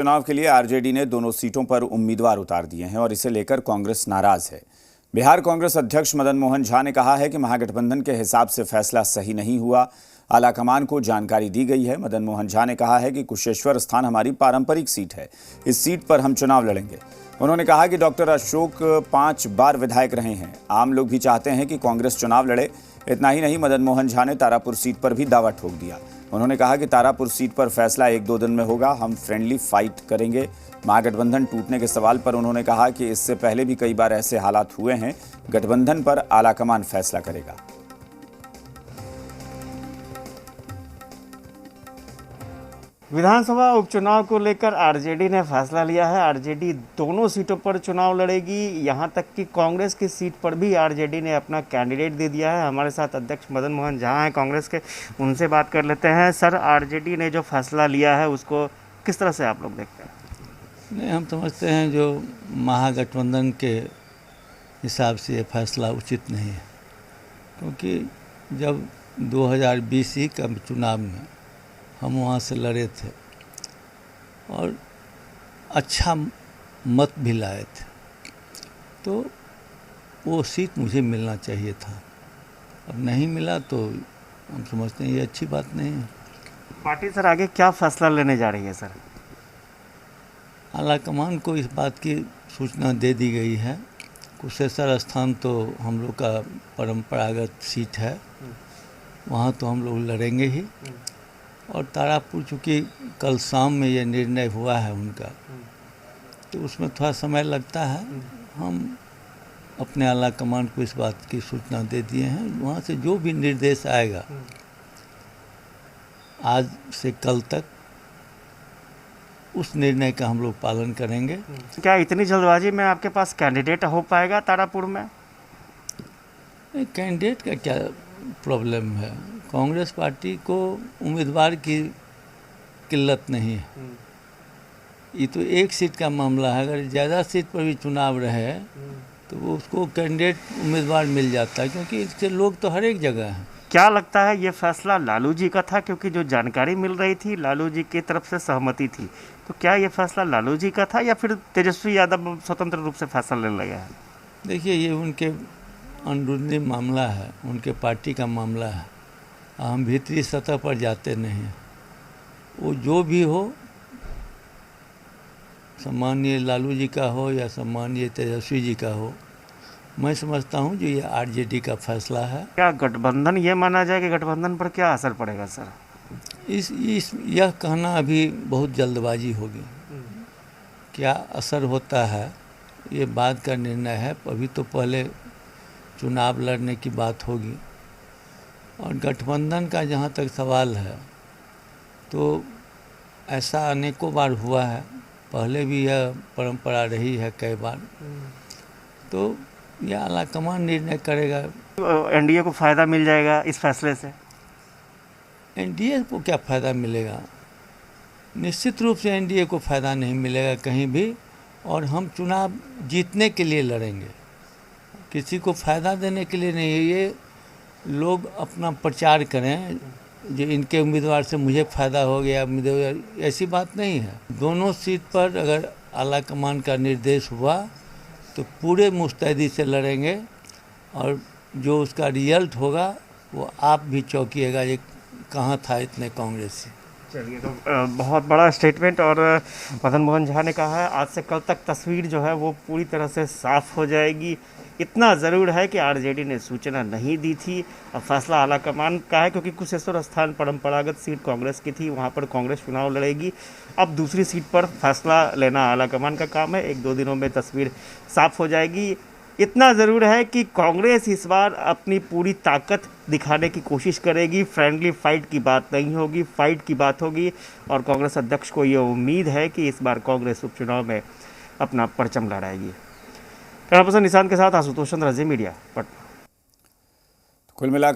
चुनाव के लिए आरजेडी ने दोनों सीटों पर उम्मीदवार उतार दिए हैं और इसे लेकर कांग्रेस नाराज है। बिहार कांग्रेस अध्यक्ष मदन मोहन झा ने कहा है कि महागठबंधन के हिसाब से फैसला सही नहीं हुआ। आलाकमान को जानकारी दी गई है। मदन मोहन झा ने कहा है कि कुशेश्वर स्थान हमारी पारंपरिक सीट है, इस सीट पर हम चुनाव लड़ेंगे। उन्होंने कहा कि डॉक्टर अशोक 5 बार विधायक रहे हैं, आम लोग भी चाहते हैं कि कांग्रेस चुनाव लड़े। इतना ही नहीं, मदन मोहन झा ने तारापुर सीट पर भी दावा ठोक दिया। उन्होंने कहा कि तारापुर सीट पर फैसला 1-2 दिन में होगा, हम फ्रेंडली फाइट करेंगे। महागठबंधन टूटने के सवाल पर उन्होंने कहा कि इससे पहले भी कई बार ऐसे हालात हुए हैं, गठबंधन पर आलाकमान फैसला करेगा। विधानसभा उपचुनाव को लेकर आरजेडी ने फैसला लिया है। आरजेडी दोनों सीटों पर चुनाव लड़ेगी। यहां तक कि कांग्रेस की सीट पर भी आरजेडी ने अपना कैंडिडेट दे दिया है। हमारे साथ अध्यक्ष मदन मोहन झा हैं कांग्रेस के, उनसे बात कर लेते हैं। सर, आरजेडी ने जो फैसला लिया है उसको किस तरह से आप लोग देखते हैं? नहीं, हम समझते हैं जो महागठबंधन के हिसाब से ये फैसला उचित नहीं है, क्योंकि जब 2020 का चुनाव में हम वहाँ से लड़े थे और अच्छा मत भी लाए थे, तो वो सीट मुझे मिलना चाहिए था। अब नहीं मिला तो हम समझते हैं ये अच्छी बात नहीं है। पार्टी सर आगे क्या फैसला लेने जा रही है? सर, आलाकमान को इस बात की सूचना दे दी गई है। कुशेश्वर स्थान तो हम लोग का परंपरागत सीट है, वहाँ तो हम लोग लड़ेंगे ही। और तारापुर चूँकि कल शाम में ये निर्णय हुआ है उनका, तो उसमें थोड़ा समय लगता है। हम अपने आलाकमान को इस बात की सूचना दे दिए हैं। वहाँ से जो भी निर्देश आएगा आज से कल तक, उस निर्णय का हम लोग पालन करेंगे। क्या इतनी जल्दबाजी में आपके पास कैंडिडेट हो पाएगा तारापुर में? कैंडिडेट का क्या प्रॉब्लम है? कांग्रेस पार्टी को उम्मीदवार की किल्लत नहीं है। ये तो एक सीट का मामला है। अगर ज़्यादा सीट पर भी चुनाव रहे तो वो उसको कैंडिडेट उम्मीदवार मिल जाता है, क्योंकि इससे लोग तो हर एक जगह हैं। क्या लगता है ये फैसला लालू जी का था? क्योंकि जो जानकारी मिल रही थी लालू जी की तरफ से सहमति थी, तो क्या ये फैसला लालू जी का था या फिर तेजस्वी यादव स्वतंत्र रूप से फैसला लेने लगे हैं? देखिए, ये उनके अंदरूनी मामला है, उनके पार्टी का मामला है। हम भीतरी सतह पर जाते नहीं हैं। वो जो भी हो, सम्मानीय लालू जी का हो या सम्मानीय तेजस्वी जी का हो, मैं समझता हूँ जो ये आरजेडी का फैसला है। क्या गठबंधन ये माना जाए कि गठबंधन पर क्या असर पड़ेगा? सर, यह कहना अभी बहुत जल्दबाजी होगी। क्या असर होता है ये बात का निर्णय है। अभी तो पहले चुनाव लड़ने की बात होगी। और गठबंधन का जहाँ तक सवाल है, तो ऐसा अनेकों बार हुआ है, पहले भी यह परंपरा रही है कई बार। तो यह आलाकमान निर्णय करेगा। एनडीए को फ़ायदा मिल जाएगा इस फैसले से? एनडीए को क्या फ़ायदा मिलेगा? निश्चित रूप से एनडीए को फ़ायदा नहीं मिलेगा कहीं भी। और हम चुनाव जीतने के लिए लड़ेंगे, किसी को फ़ायदा देने के लिए नहीं है। ये लोग अपना प्रचार करें जो इनके उम्मीदवार से मुझे फ़ायदा हो गया, ऐसी बात नहीं है। दोनों सीट पर अगर आलाकमान का निर्देश हुआ तो पूरे मुस्तैदी से लड़ेंगे, और जो उसका रिजल्ट होगा वो आप भी चौंकिएगा, ये कहाँ था इतने कांग्रेसी। चलिए, तो बहुत बड़ा स्टेटमेंट। और मदन मोहन झा ने कहा है आज से कल तक तस्वीर जो है वो पूरी तरह से साफ हो जाएगी। इतना ज़रूर है कि आरजेडी ने सूचना नहीं दी थी। अब फैसला आलाकमान का है, क्योंकि कुशेश्वर स्थान परंपरागत सीट कांग्रेस की थी, वहाँ पर कांग्रेस चुनाव लड़ेगी। अब दूसरी सीट पर फैसला लेना आलाकमान का काम है। 1-2 दिनों में तस्वीर साफ हो जाएगी। इतना ज़रूर है कि कांग्रेस इस बार अपनी पूरी ताकत दिखाने की कोशिश करेगी। फ्रेंडली फाइट की बात नहीं होगी, फाइट की बात होगी। और कांग्रेस अध्यक्ष को ये उम्मीद है कि इस बार कांग्रेस उपचुनाव में अपना परचम लहराएगी। कैमरा पर्सन निशान के साथ आशुतोष चंद्र, मीडिया, पटना। कुल मिलाकर